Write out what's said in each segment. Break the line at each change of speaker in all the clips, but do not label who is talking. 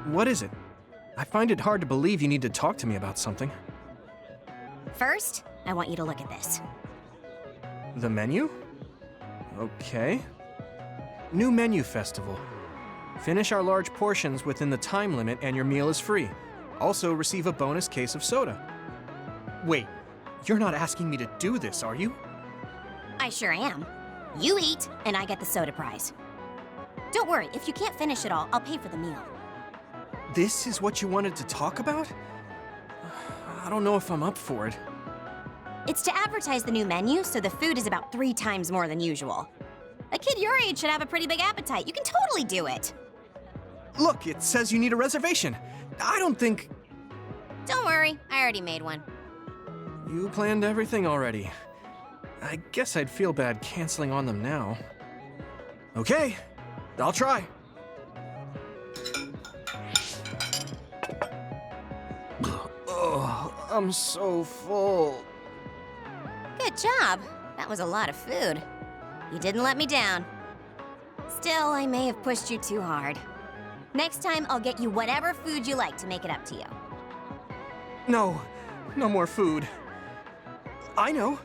What is it? I find it hard to believe you need to talk to me about something.
First, I want you to look at this.
The menu? Okay. New menu festival. Finish our large portions within the time limit and your meal is free. Also receive a bonus case of soda. Wait, you're not asking me to do this, are you?
I sure am. You eat, and I get the soda prize. Don't worry, if you can't finish it all, I'll pay for the meal.
This is what you wanted to talk about? I don't know if I'm up for it.
It's to advertise the new menu, so the food is about 3 times more than usual. A kid your age should have a pretty big appetite. You can totally do it.
Look, it says you need a reservation. I don't think...
Don't worry, I already made one.
You planned everything already. I guess I'd feel bad canceling on them now. Okay, I'll try. Oh, I'm so full.
Good job. That was a lot of food. You didn't let me down. Still, I may have pushed you too hard. Next time, I'll get you whatever food you like to make it up to you.
No, no more food. I know.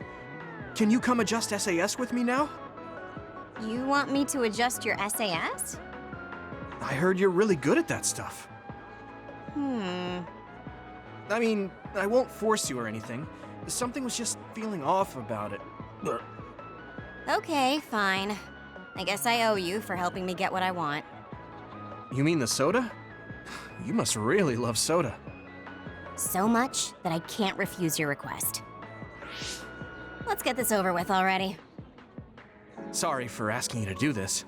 Can you come adjust SAS with me now?
You want me to adjust your SAS?
I heard you're really good at that stuff. I mean, I won't force you or anything. Something was just feeling off about it.
Okay, fine. I guess I owe you for helping me get what I want.
You mean the soda? You must really love soda.
So much that I can't refuse your request. Let's get this over with already.
Sorry for asking you to do this.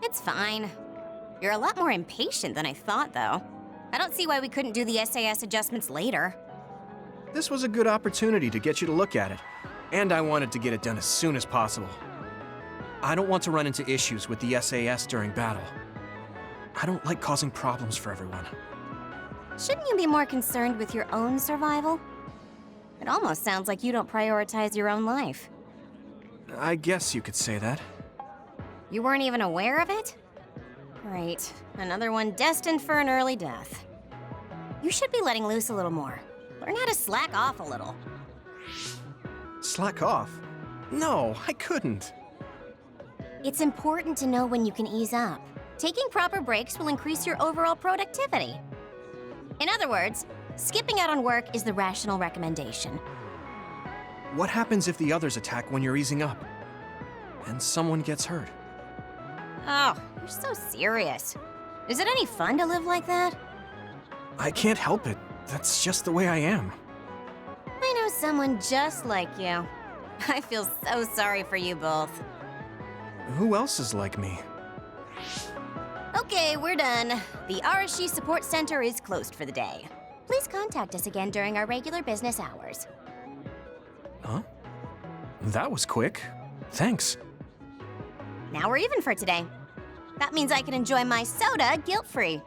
It's fine. You're a lot more impatient than I thought, though. I don't see why we couldn't do the SAS adjustments later.
This was a good opportunity to get you to look at it, and I wanted to get it done as soon as possible. I don't want to run into issues with the SAS during battle. I don't like causing problems for everyone.
Shouldn't you be more concerned with your own survival? It almost sounds like you don't prioritize your own life.
I guess you could say that.
You weren't even aware of it? Great. Another one destined for an early death. You should be letting loose a little more. Learn how to slack off a little.
Slack off? No, I couldn't.
It's important to know when you can ease up. Taking proper breaks will increase your overall productivity. In other words, skipping out on work is the rational recommendation.
What happens if the others attack when you're easing up? And someone gets hurt?
Oh, you're so serious. Is it any fun to live like that?
I can't help it. That's just the way I am.
I know someone just like you. I feel so sorry for you both.
Who else is like me?
Okay, we're done. The Arashi Support Center is closed for the day. Please contact us again during our regular business hours.
Huh? That was quick. Thanks.
Now we're even for today. That means I can enjoy my soda guilt-free.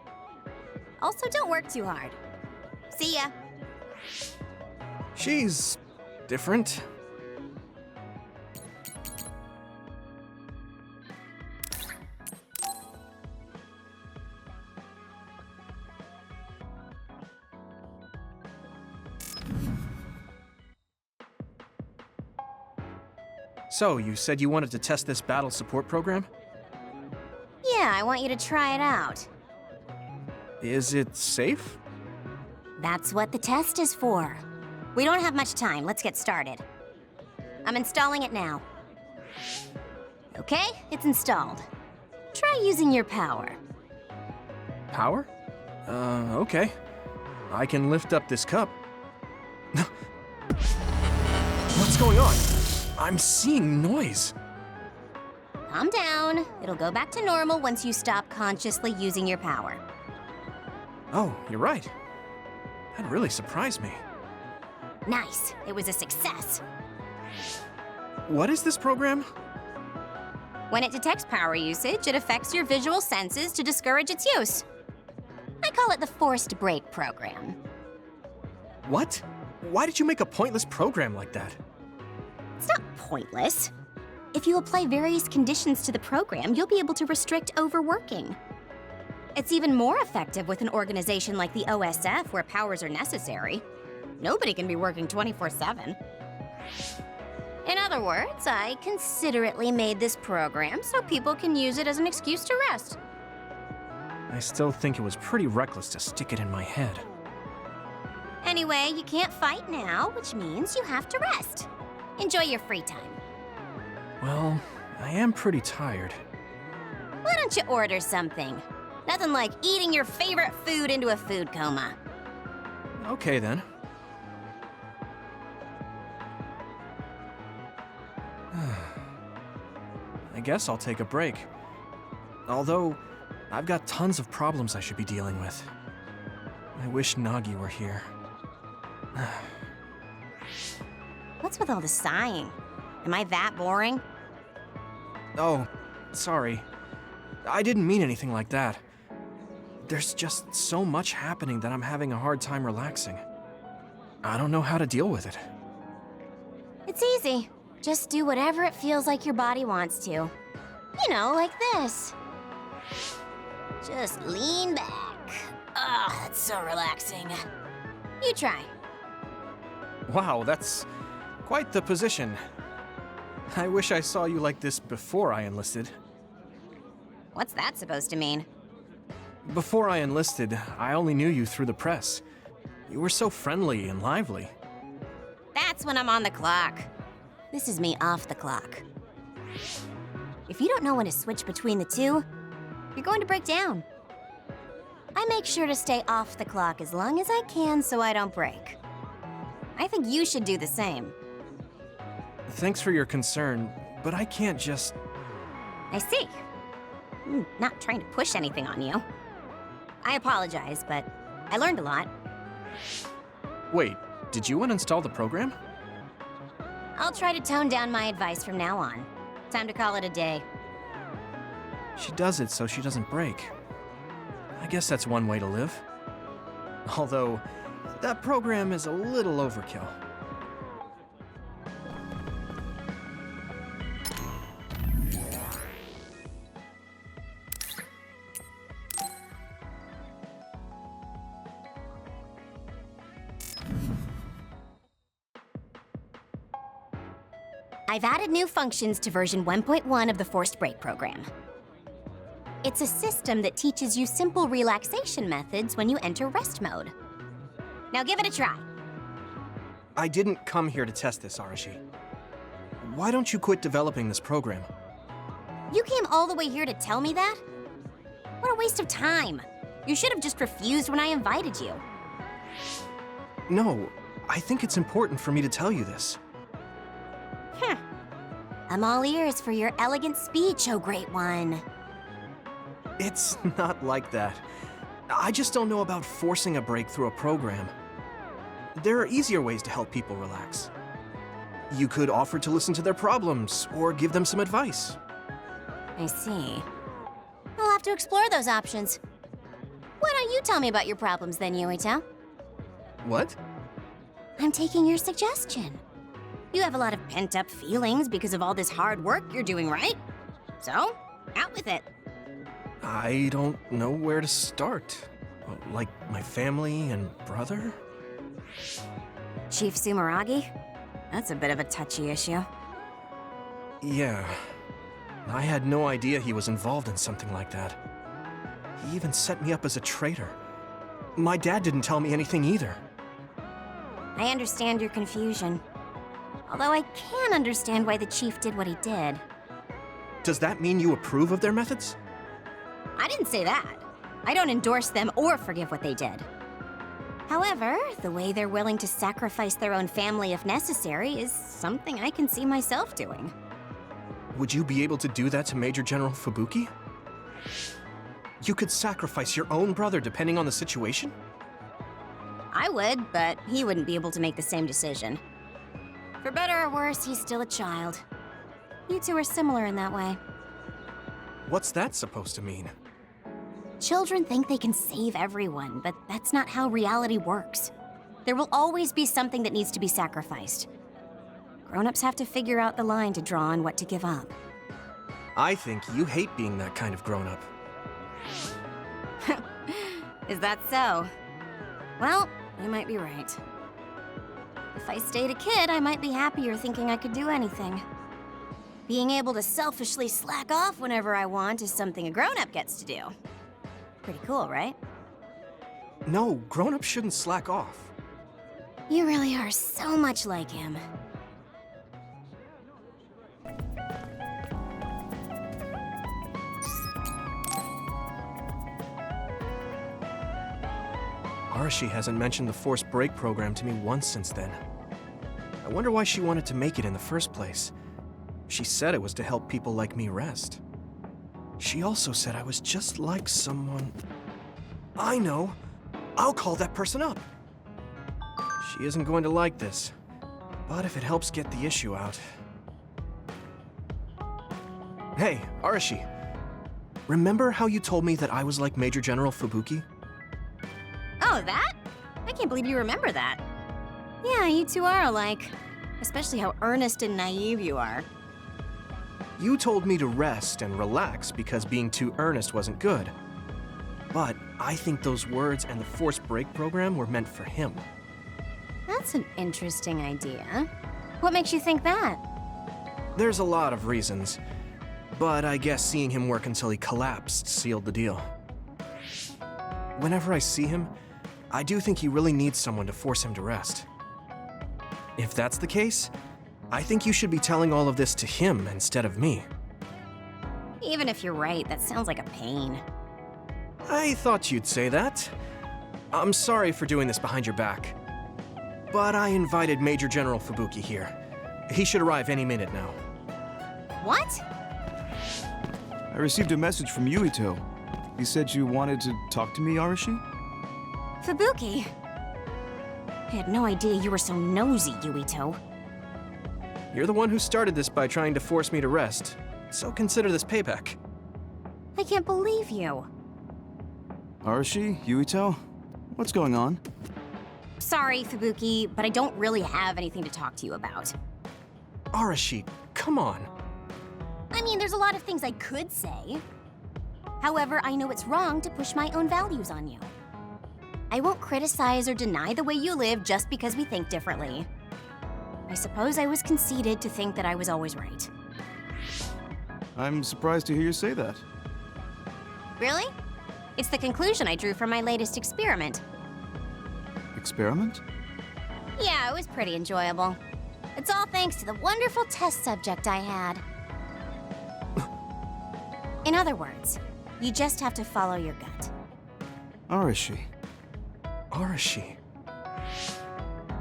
Also, don't work too hard. See ya.
She's different. So, you said you wanted to test this battle support program?
Yeah, I want you to try it out.
Is it safe?
That's what the test is for. We don't have much time. Let's get started. I'm installing it now. Okay, it's installed. Try using your power.
Power? Okay. I can lift up this cup. What's going on? I'm seeing noise.
Calm down. It'll go back to normal once you stop consciously using your power.
Oh, you're right. That really surprised me.
Nice. It was a success.
What is this program?
When it detects power usage, it affects your visual senses to discourage its use. I call it the forced break program.
What? Why did you make a pointless program like that?
It's not pointless. If you apply various conditions to the program, you'll be able to restrict overworking. It's even more effective with an organization like the OSF where powers are necessary. Nobody can be working 24/7. In other words, I considerately made this program so people can use it as an excuse to rest.
I still think it was pretty reckless to stick it in my head.
Anyway, you can't fight now, which means you have to rest. Enjoy your free time.
Well, I am pretty tired.
Why don't you order something? Nothing like eating your favorite food into a food coma.
Okay then. I guess I'll take a break. Although, I've got tons of problems I should be dealing with. I wish Nagi were here.
What's with all the sighing? Am I that boring?
Oh, sorry. I didn't mean anything like that. There's just so much happening that I'm having a hard time relaxing. I don't know how to deal with it.
It's easy. Just do whatever it feels like your body wants to. You know, like this. Just lean back. Ah, that's so relaxing. You try.
Wow, that's quite the position. I wish I saw you like this before I enlisted.
What's that supposed to mean?
Before I enlisted, I only knew you through the press. You were so friendly and lively.
That's when I'm on the clock. This is me off the clock. If you don't know when to switch between the two, you're going to break down. I make sure to stay off the clock as long as I can so I don't break. I think you should do the same.
Thanks for your concern, but I can't just...
I see. I'm not trying to push anything on you. I apologize, but I learned a lot.
Wait, did you uninstall the program?
I'll try to tone down my advice from now on. Time to call it a day.
She does it so she doesn't break. I guess that's one way to live. Although, that program is a little overkill.
I've added new functions to version 1.1 of the Forced Break program. It's a system that teaches you simple relaxation methods when you enter rest mode. Now give it a try.
I didn't come here to test this, Arashi. Why don't you quit developing this program?
You came all the way here to tell me that? What a waste of time. You should have just refused when I invited you.
No, I think it's important for me to tell you this.
I'm all ears for your elegant speech, oh great one.
It's not like that. I just don't know about forcing a break through a program. There are easier ways to help people relax. You could offer to listen to their problems, or give them some advice.
I see. I'll have to explore those options. Why don't you tell me about your problems then, Yuito?
What?
I'm taking your suggestion. You have a lot of pent-up feelings because of all this hard work you're doing, right? So, out with it.
I don't know where to start. Like my family and brother?
Chief Sumeragi? That's a bit of a touchy issue.
Yeah. I had no idea he was involved in something like that. He even set me up as a traitor. My dad didn't tell me anything either.
I understand your confusion. Although I can understand why the chief did what he did.
Does that mean you approve of their methods?
I didn't say that. I don't endorse them or forgive what they did. However, the way they're willing to sacrifice their own family if necessary is something I can see myself doing.
Would you be able to do that to Major General Fubuki? You could sacrifice your own brother depending on the situation?
I would, but he wouldn't be able to make the same decision. For better or worse, he's still a child. You two are similar in that way.
What's that supposed to mean?
Children think they can save everyone, but that's not how reality works. There will always be something that needs to be sacrificed. Grown-ups have to figure out the line to draw on what to give up.
I think you hate being that kind of grown-up.
Is that so? Well, you might be right. If I stayed a kid, I might be happier thinking I could do anything. Being able to selfishly slack off whenever I want is something a grown-up gets to do. Pretty cool, right?
No, grown-ups shouldn't slack off.
You really are so much like him.
Arashi hasn't mentioned the forced break program to me once since then. I wonder why she wanted to make it in the first place. She said it was to help people like me rest. She also said I was just like someone... I know! I'll call that person up! She isn't going to like this, but if it helps get the issue out... Hey, Arashi. Remember how you told me that I was like Major General Fubuki?
Oh, that? I can't believe you remember that. Yeah, you two are alike. Especially how earnest and naive you are.
You told me to rest and relax because being too earnest wasn't good. But I think those words and the forced break program were meant for him.
That's an interesting idea. What makes you think that?
There's a lot of reasons, but I guess seeing him work until he collapsed sealed the deal. Whenever I see him, I do think he really needs someone to force him to rest. If that's the case, I think you should be telling all of this to him instead of me.
Even if you're right, that sounds like a pain.
I thought you'd say that. I'm sorry for doing this behind your back. But I invited Major General Fubuki here. He should arrive any minute now.
What?
I received a message from Yuito. He said you wanted to talk to me, Arashi?
Fubuki? I had no idea you were so nosy, Yuito.
You're the one who started this by trying to force me to rest, so consider this payback.
I can't believe you.
Arashi? Yuito? What's going on?
Sorry, Fubuki, but I don't really have anything to talk to you about.
Arashi, come on.
I mean, there's a lot of things I could say. However, I know it's wrong to push my own values on you. I won't criticize or deny the way you live just because we think differently. I suppose I was conceited to think that I was always right.
I'm surprised to hear you say that.
Really? It's the conclusion I drew from my latest experiment.
Experiment?
Yeah, it was pretty enjoyable. It's all thanks to the wonderful test subject I had. In other words, you just have to follow your gut.
Arashi.
Arashi.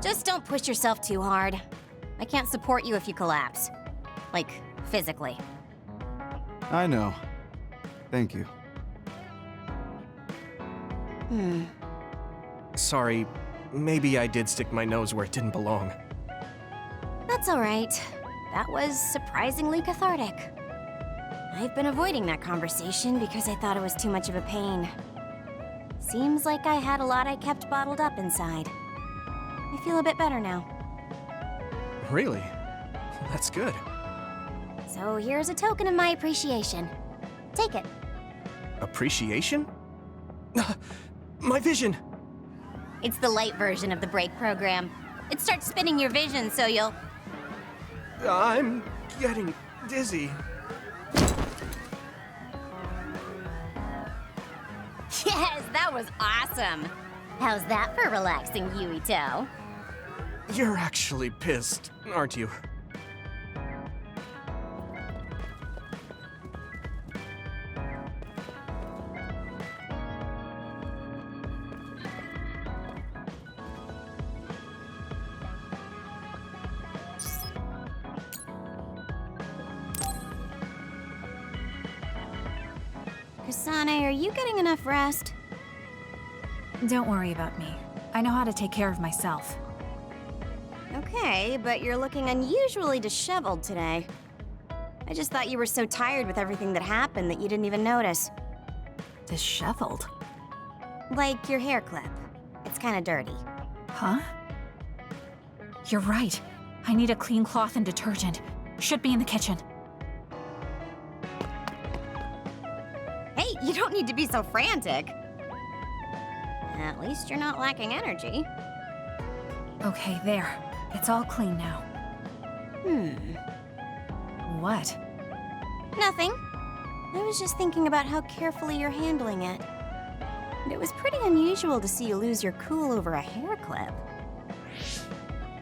Just don't push yourself too hard. I can't support you if you collapse. Like, physically.
I know. Thank you.
Sorry, maybe I did stick my nose where it didn't belong.
That's all right. That was surprisingly cathartic. I've been avoiding that conversation because I thought it was too much of a pain. Seems like I had a lot I kept bottled up inside. I feel a bit better now.
Really? That's good.
So here's a token of my appreciation. Take it.
Appreciation? My vision!
It's the light version of the break program. It starts spinning your vision so you'll...
I'm getting dizzy.
Yes, that was awesome! How's that for relaxing, Yuito?
You're actually pissed, aren't you?
Kasane, are you getting enough rest?
Don't worry about me. I know how to take care of myself.
Okay, but you're looking unusually disheveled today. I just thought you were so tired with everything that happened that you didn't even notice.
Disheveled?
Like your hair clip. It's kinda dirty.
Huh? You're right. I need a clean cloth and detergent. Should be in the kitchen.
Hey, you don't need to be so frantic. At least you're not lacking energy.
Okay, there. It's all clean now. What?
Nothing. I was just thinking about how carefully you're handling it. And it was pretty unusual to see you lose your cool over a hair clip.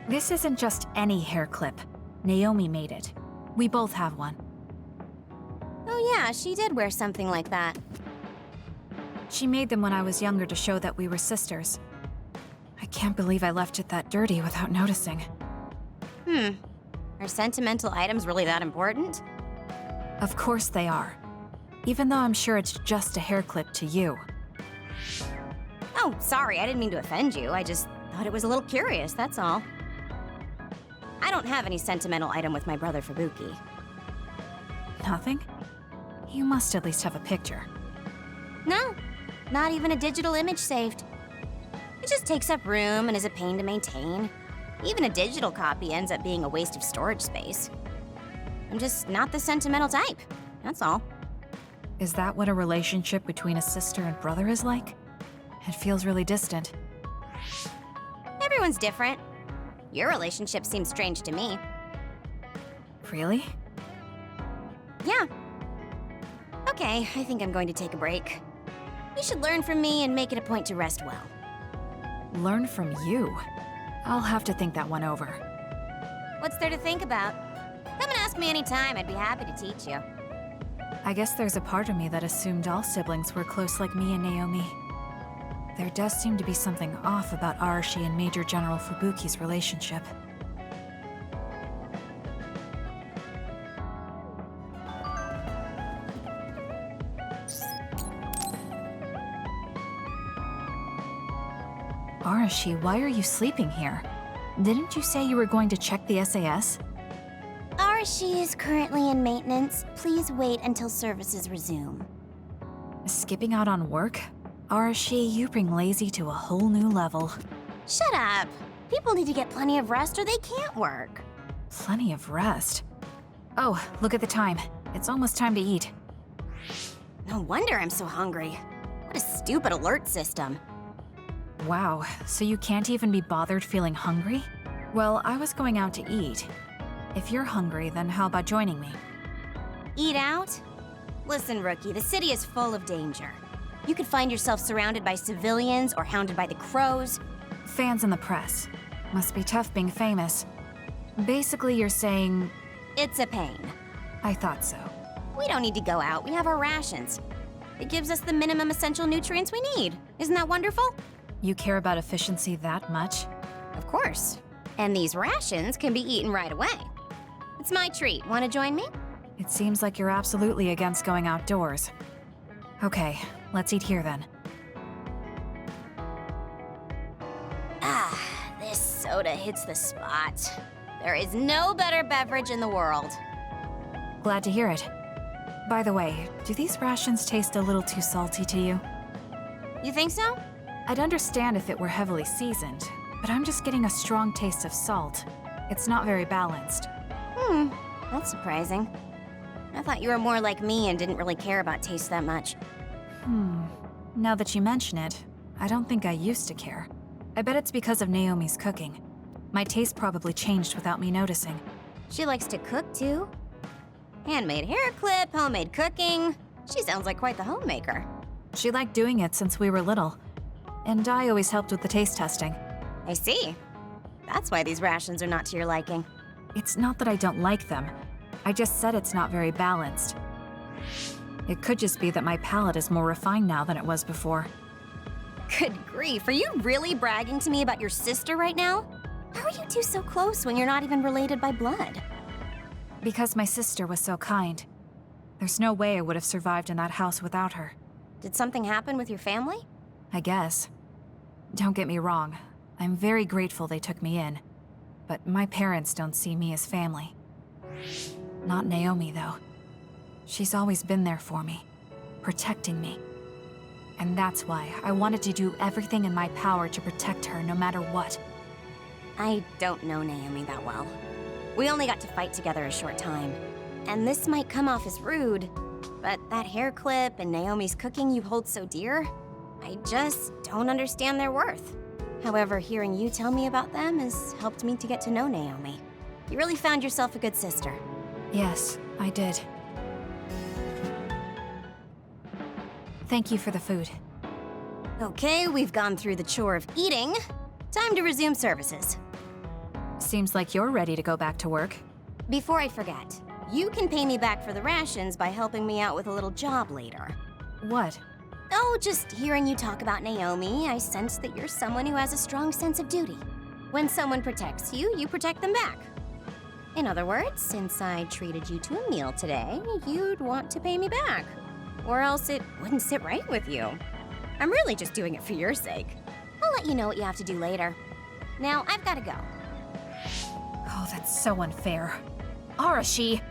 This isn't just any hair clip. Naomi made it. We both have one.
Oh yeah, she did wear something like that.
She made them when I was younger to show that we were sisters. I can't believe I left it that dirty without noticing.
Are sentimental items really that important?
Of course they are. Even though I'm sure it's just a hair clip to you.
Oh, sorry, I didn't mean to offend you. I just thought it was a little curious, that's all. I don't have any sentimental item with my brother Fubuki.
Nothing? You must at least have a picture.
No, not even a digital image saved. It just takes up room and is a pain to maintain. Even a digital copy ends up being a waste of storage space. I'm just not the sentimental type, that's all.
Is that what a relationship between a sister and brother is like? It feels really distant.
Everyone's different. Your relationship seems strange to me.
Really?
Yeah. Okay, I think I'm going to take a break. You should learn from me and make it a point to rest well.
Learn from you? I'll have to think that one over.
What's there to think about? Come and ask me anytime, I'd be happy to teach you.
I guess there's a part of me that assumed all siblings were close like me and Naomi. There does seem to be something off about Arashi and Major General Fubuki's relationship. Arashi, why are you sleeping here? Didn't you say you were going to check the SAS?
Arashi is currently in maintenance. Please wait until services resume.
Skipping out on work? Arashi, you bring lazy to a whole new level.
Shut up! People need to get plenty of rest or they can't work.
Plenty of rest. Oh, look at the time. It's almost time to eat.
No wonder I'm so hungry. What a stupid alert system.
Wow, so you can't even be bothered feeling hungry? Well, I was going out to eat. If you're hungry, then how about joining me?
Eat out? Listen, Rookie, the city is full of danger. You could find yourself surrounded by civilians or hounded by the crows.
Fans in the press. Must be tough being famous. Basically, you're saying...
It's a pain.
I thought so.
We don't need to go out. We have our rations. It gives us the minimum essential nutrients we need. Isn't that wonderful?
You care about efficiency that much?
Of course. And these rations can be eaten right away. It's my treat. Want to join me?
It seems like you're absolutely against going outdoors. Okay, let's eat here then.
Ah, this soda hits the spot. There is no better beverage in the world.
Glad to hear it. By the way, do these rations taste a little too salty to you?
You think so?
I'd understand if it were heavily seasoned, but I'm just getting a strong taste of salt. It's not very balanced.
That's surprising. I thought you were more like me and didn't really care about taste that much.
Now that you mention it, I don't think I used to care. I bet it's because of Naomi's cooking. My taste probably changed without me noticing.
She likes to cook, too. Handmade hair clip, homemade cooking. She sounds like quite the homemaker.
She liked doing it since we were little. And I always helped with the taste testing.
I see. That's why these rations are not to your liking.
It's not that I don't like them. I just said it's not very balanced. It could just be that my palate is more refined now than it was before.
Good grief, are you really bragging to me about your sister right now? How are you two so close when you're not even related by blood?
Because my sister was so kind. There's no way I would have survived in that house without her.
Did something happen with your family?
I guess. Don't get me wrong. I'm very grateful they took me in. But my parents don't see me as family. Not Naomi, though. She's always been there for me, protecting me. And that's why I wanted to do everything in my power to protect her no matter what.
I don't know Naomi that well. We only got to fight together a short time. And this might come off as rude, but that hair clip and Naomi's cooking you hold so dear, I just don't understand their worth. However, hearing you tell me about them has helped me to get to know Naomi. You really found yourself a good sister.
Yes, I did. Thank you for the food.
Okay, we've gone through the chore of eating. Time to resume services.
Seems like you're ready to go back to work.
Before I forget, you can pay me back for the rations by helping me out with a little job later.
What?
Oh, just hearing you talk about Naomi, I sense that you're someone who has a strong sense of duty. When someone protects you, you protect them back. In other words, since I treated you to a meal today, you'd want to pay me back. Or else it wouldn't sit right with you. I'm really just doing it for your sake. I'll let you know what you have to do later. Now, I've gotta go.
Oh, that's so unfair. Arashi!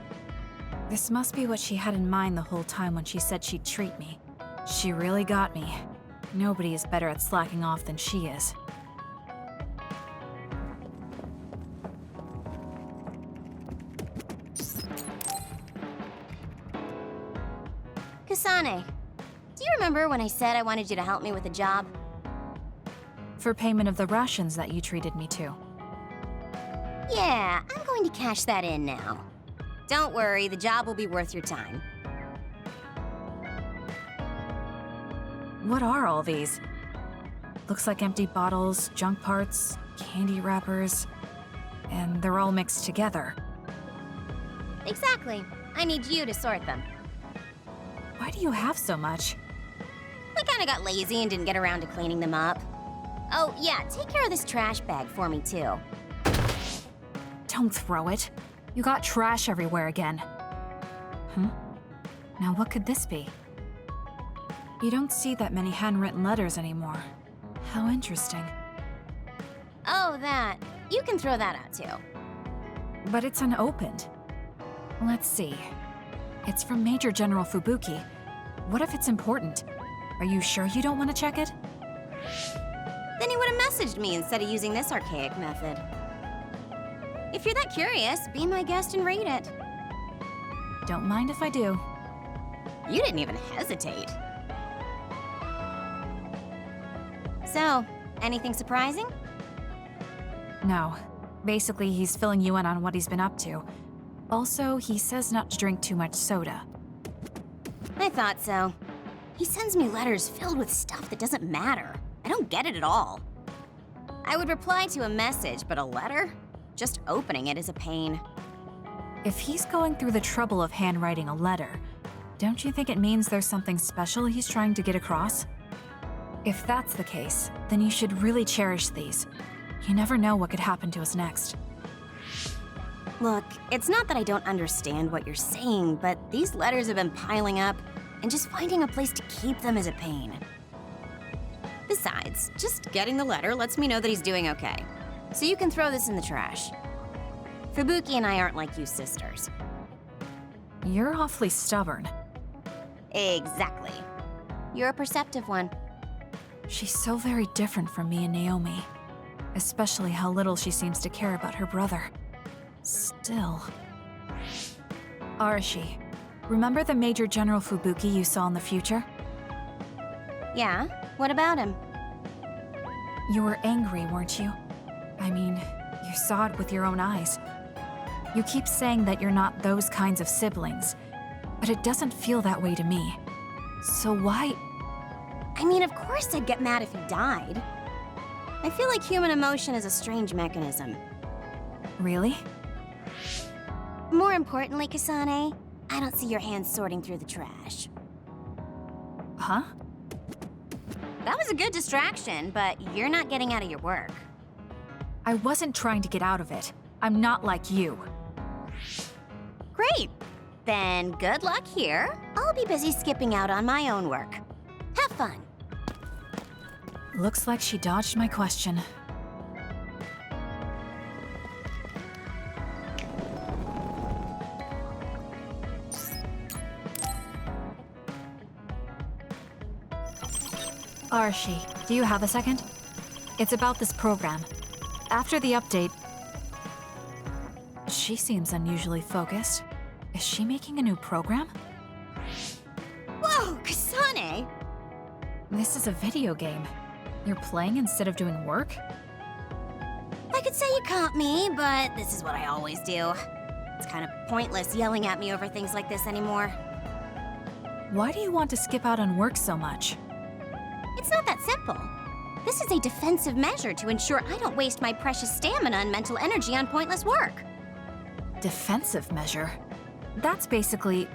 This must be what she had in mind the whole time when she said she'd treat me. She really got me. Nobody is better at slacking off than she is.
Kasane, do you remember when I said I wanted you to help me with a job?
For payment of the rations that you treated me to.
Yeah, I'm going to cash that in now. Don't worry, the job will be worth your time.
What are all these? Looks like empty bottles, junk parts, candy wrappers, and they're all mixed together.
Exactly. I need you to sort them.
Why do you have so much?
I kinda got lazy and didn't get around to cleaning them up. Oh, yeah, take care of this trash bag for me, too.
Don't throw it. You got trash everywhere again. Now what could this be? You don't see that many handwritten letters anymore. How interesting.
Oh, that. You can throw that out, too.
But it's unopened. Let's see. It's from Major General Fubuki. What if it's important? Are you sure you don't want to check it?
Then he would have messaged me instead of using this archaic method. If you're that curious, be my guest and read it.
Don't mind if I do.
You didn't even hesitate. So, anything surprising?
No. Basically, he's filling you in on what he's been up to. Also, he says not to drink too much soda.
I thought so. He sends me letters filled with stuff that doesn't matter. I don't get it at all. I would reply to a message, but a letter? Just opening it is a pain.
If he's going through the trouble of handwriting a letter, don't you think it means there's something special he's trying to get across? If that's the case, then you should really cherish these. You never know what could happen to us next.
Look, it's not that I don't understand what you're saying, but these letters have been piling up, and just finding a place to keep them is a pain. Besides, just getting the letter lets me know that he's doing okay. So you can throw this in the trash. Fubuki and I aren't like you sisters.
You're awfully stubborn.
Exactly. You're a perceptive one.
She's so very different from me and Naomi. Especially how little she seems to care about her brother. Still... Arashi, remember the Major General Fubuki you saw in the future?
Yeah? What about him?
You were angry, weren't you? I mean, you saw it with your own eyes. You keep saying that you're not those kinds of siblings, but it doesn't feel that way to me. So why...
I mean, of course I'd get mad if he died. I feel like human emotion is a strange mechanism.
Really?
More importantly, Kasane, I don't see your hands sorting through the trash.
Huh?
That was a good distraction, but you're not getting out of your work.
I wasn't trying to get out of it. I'm not like you.
Great! Then good luck here. I'll be busy skipping out on my own work. Have fun.
Looks like she dodged my question. Arashi, do you have a second? It's about this program. After the update... She seems unusually focused. Is she making a new program?
Whoa, Kasane!
This is a video game. You're playing instead of doing work?
I could say you caught me, but this is what I always do. It's kind of pointless yelling at me over things like this anymore.
Why do you want to skip out on work so much?
It's not that simple. This is a defensive measure to ensure I don't waste my precious stamina and mental energy on pointless work.
Defensive measure? That's basically...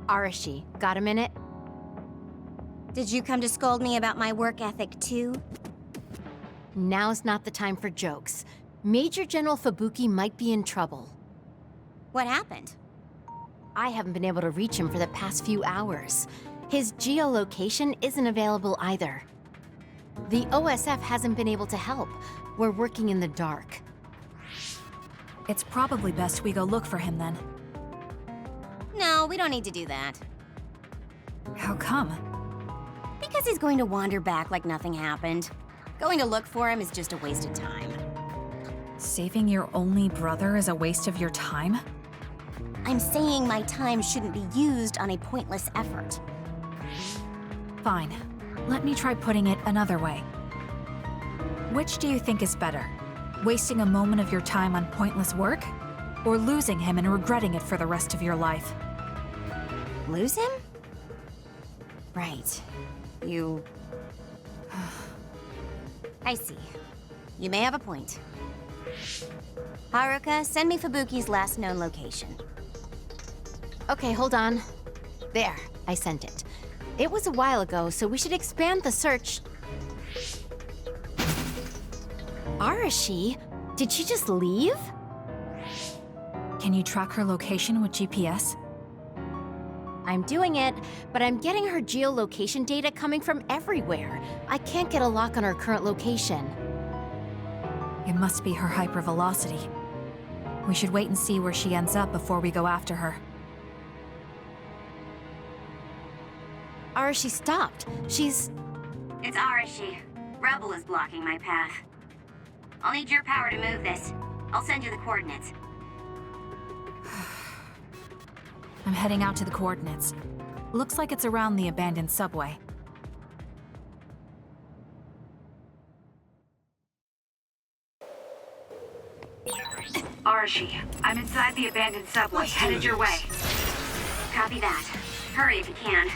Arashi, got a minute?
Did you come to scold me about my work ethic too?
Now's not the time for jokes. Major General Fubuki might be in trouble.
What happened?
I haven't been able to reach him for the past few hours. His geolocation isn't available either. The OSF hasn't been able to help. We're working in the dark.
It's probably best we go look for him then.
No, we don't need to do that.
How come?
Because he's going to wander back like nothing happened. Going to look for him is just a waste of time.
Saving your only brother is a waste of your time?
I'm saying my time shouldn't be used on a pointless effort.
Fine. Let me try putting it another way. Which do you think is better? Wasting a moment of your time on pointless work? Or losing him and regretting it for the rest of your life?
Lose him? Right. You... I see. You may have a point. Haruka, send me Fubuki's last known location.
Okay, hold on. There, I sent it. It was a while ago, so we should expand the search. Arashi? Did she just leave?
Can you track her location with GPS?
I'm doing it, but I'm getting her geolocation data coming from everywhere. I can't get a lock on her current location.
It must be her hypervelocity. We should wait and see where she ends up before we go after her.
Arashi stopped. She's...
It's Arashi. Rebel is blocking my path. I'll need your power to move this. I'll send you the coordinates.
I'm heading out to the coordinates. Looks like it's around the abandoned subway.
Arashi, I'm inside the abandoned subway, headed your way.
Copy that. Hurry if you can.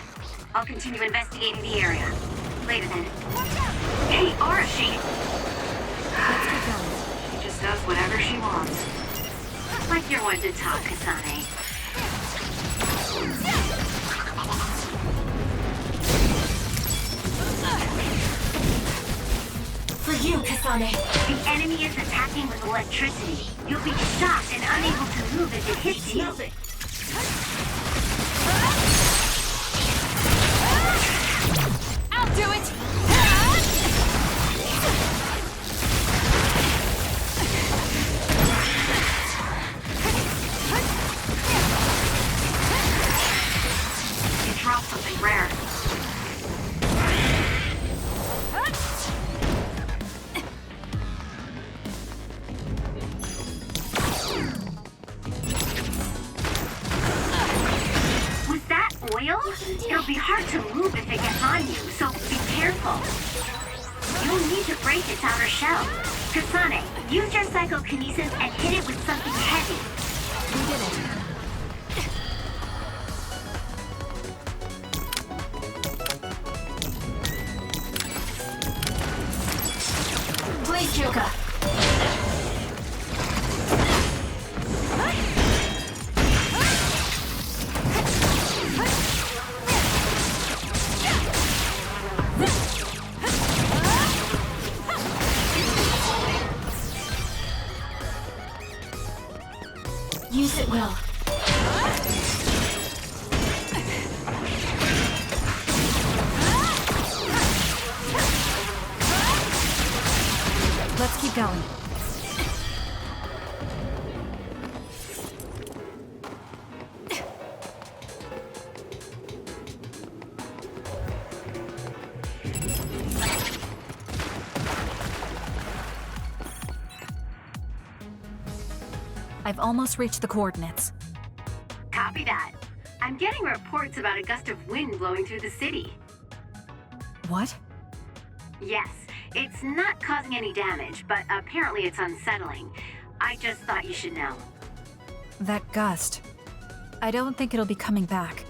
I'll continue investigating the area. Later then.
Hey, Arashi!
Let's get going.
She just does whatever she wants.
Like you're one to talk, Kasane. For you, Kasane. The enemy is attacking with electricity. You'll be shocked and unable to move if it hits you.
I'll do it!
You dropped something rare.
Was that oil? It'll be hard to move if it gets on you, so be careful. You'll need to break its outer shell. Kasane, use your psychokinesis and hit it with something heavy.
We did it.
Please, Chuka. Use it well.
Let's keep going. I've almost reached the coordinates.
Copy that. I'm getting reports about a gust of wind blowing through the city.
What?
Yes, it's not causing any damage, but apparently it's unsettling. I just thought you should know.
That gust. I don't think it'll be coming back.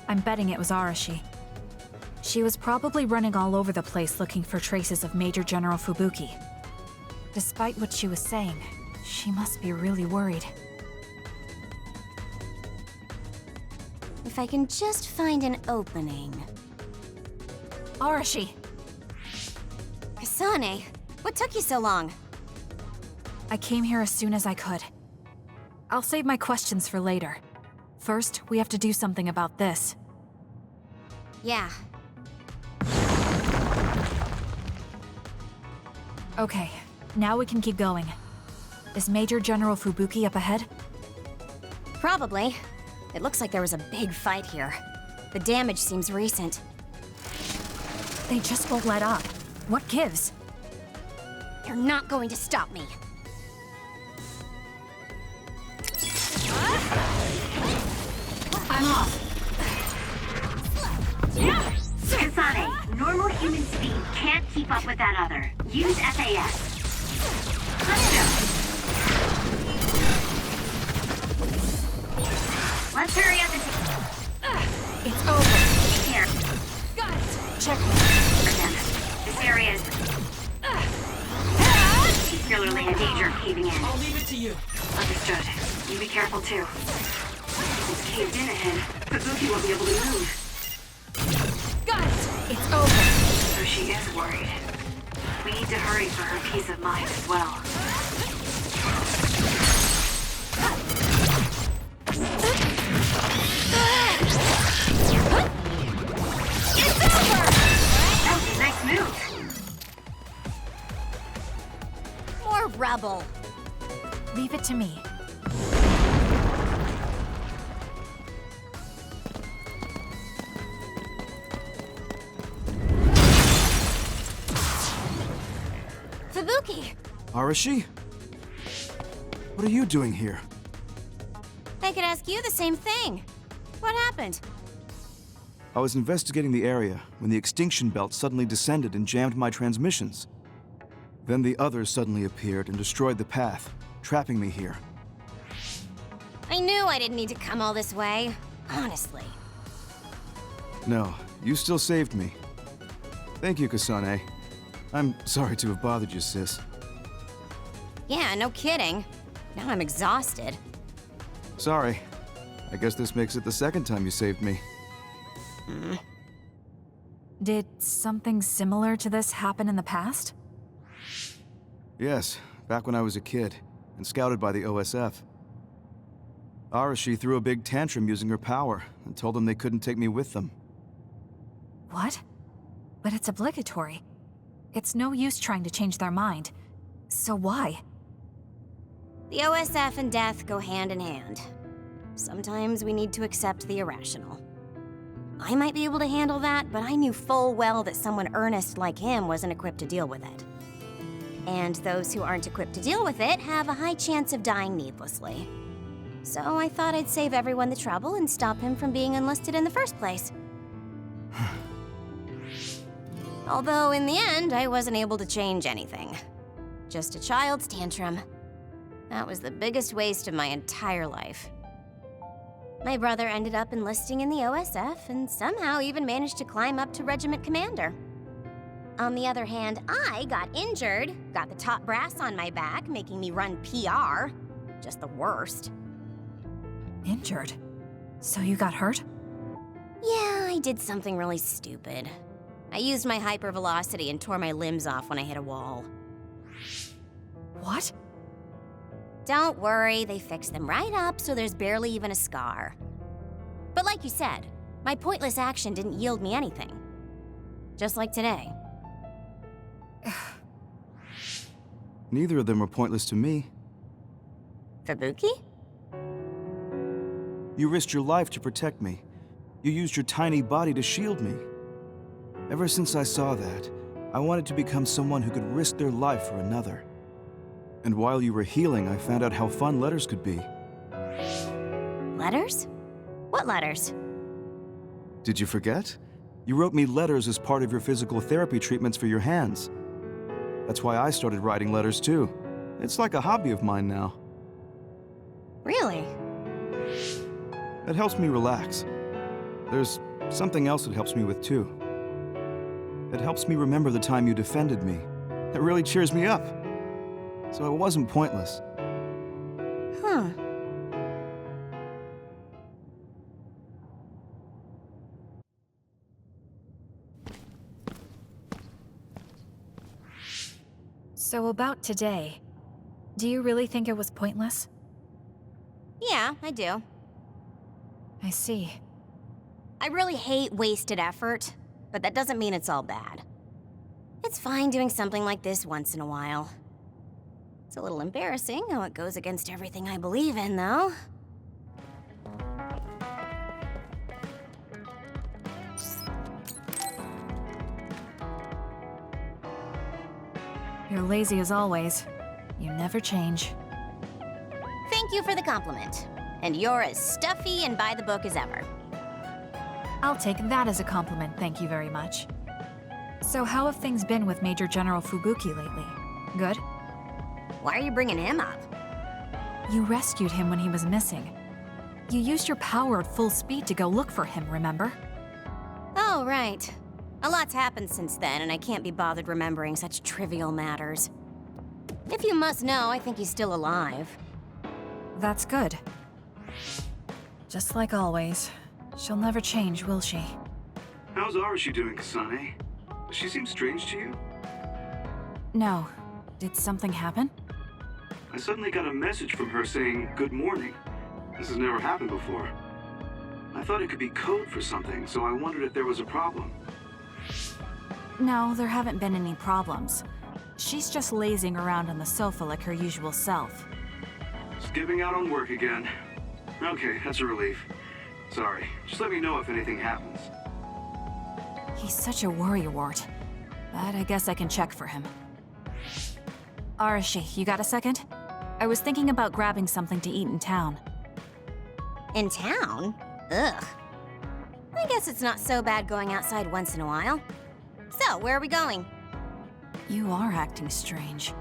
I'm betting it was Arashi. She was probably running all over the place looking for traces of Major General Fubuki. Despite what she was saying, she must be really worried.
If I can just find an opening.
Arashi!
Kasane, what took you so long?
I came here as soon as I could. I'll save my questions for later. First, we have to do something about this.
Yeah.
Okay, now we can keep going. Is Major General Fubuki up ahead?
Probably. It looks like there was a big fight here. The damage seems recent.
They just won't let up. What gives?
You're not going to stop me.
I'm off. Kasane, normal human speed can't keep up with that other. Use FAS. Let's go. Let's hurry up and
It's over.
here.
Got it. Check me.
Damn it. This area is particularly in danger of caving in.
I'll leave it to you.
Understood. You be careful too. If it's caved in ahead, Fubuki won't be able to move.
Got it. It's over.
So she is worried. We need to hurry for her peace of mind as well. That was a nice move.
More rubble.
Leave it to me.
Fubuki!
Arashi? What are you doing here?
I could ask you the same thing. What happened?
I was investigating the area when the extinction belt suddenly descended and jammed my transmissions. Then the others suddenly appeared and destroyed the path, trapping me here.
I knew I didn't need to come all this way. Honestly.
No, you still saved me. Thank you, Kasane. I'm sorry to have bothered you, sis.
Yeah, no kidding. Now I'm exhausted.
Sorry. I guess this makes it the second time you saved me.
Did something similar to this happen in the past?
Yes, back when I was a kid, and scouted by the OSF. Arashi threw a big tantrum using her power, and told them they couldn't take me with them.
What? But it's obligatory. It's no use trying to change their mind. So why?
The OSF and death go hand in hand. Sometimes we need to accept the irrational. I might be able to handle that, but I knew full well that someone earnest like him wasn't equipped to deal with it. And those who aren't equipped to deal with it have a high chance of dying needlessly. So I thought I'd save everyone the trouble and stop him from being enlisted in the first place. Although in the end, I wasn't able to change anything. Just a child's tantrum. That was the biggest waste of my entire life. My brother ended up enlisting in the OSF and somehow even managed to climb up to regiment commander. On the other hand, I got injured, got the top brass on my back, making me run PR. Just the worst.
Injured? So you got hurt?
Yeah, I did something really stupid. I used my hypervelocity and tore my limbs off when I hit a wall.
What?
Don't worry, they fixed them right up so there's barely even a scar. But like you said, my pointless action didn't yield me anything. Just like today.
Neither of them were pointless to me.
Fubuki?
You risked your life to protect me. You used your tiny body to shield me. Ever since I saw that, I wanted to become someone who could risk their life for another. And while you were healing, I found out how fun letters could be.
Letters? What letters?
Did you forget? You wrote me letters as part of your physical therapy treatments for your hands. That's why I started writing letters too. It's like a hobby of mine now.
Really?
It helps me relax. There's something else it helps me with too. It helps me remember the time you defended me. It really cheers me up. So it wasn't pointless.
Huh.
So about today, do you really think it was pointless?
Yeah, I do.
I see.
I really hate wasted effort, but that doesn't mean it's all bad. It's fine doing something like this once in a while. It's a little embarrassing how it goes against everything I believe in, though.
You're lazy as always. You never change.
Thank you for the compliment. And you're as stuffy and by the book as ever.
I'll take that as a compliment, thank you very much. So how have things been with Major General Fubuki lately? Good?
Why are you bringing him up?
You rescued him when he was missing. You used your power at full speed to go look for him, remember?
Oh, right. A lot's happened since then, and I can't be bothered remembering such trivial matters. If you must know, I think he's still alive.
That's good. Just like always. She'll never change, will she?
How's Arashi doing, Kasane? Does she seem strange to you?
No. Did something happen?
I suddenly got a message from her saying, "Good morning." This has never happened before. I thought it could be code for something, so I wondered if there was a problem.
No, there haven't been any problems. She's just lazing around on the sofa like her usual self.
Skipping out on work again. Okay, that's a relief. Sorry, just let me know if anything happens.
He's such a worrywart. But I guess I can check for him. Arashi, you got a second? I was thinking about grabbing something to eat in town.
In town? Ugh. I guess it's not so bad going outside once in a while. So, where are we going?
You are acting strange.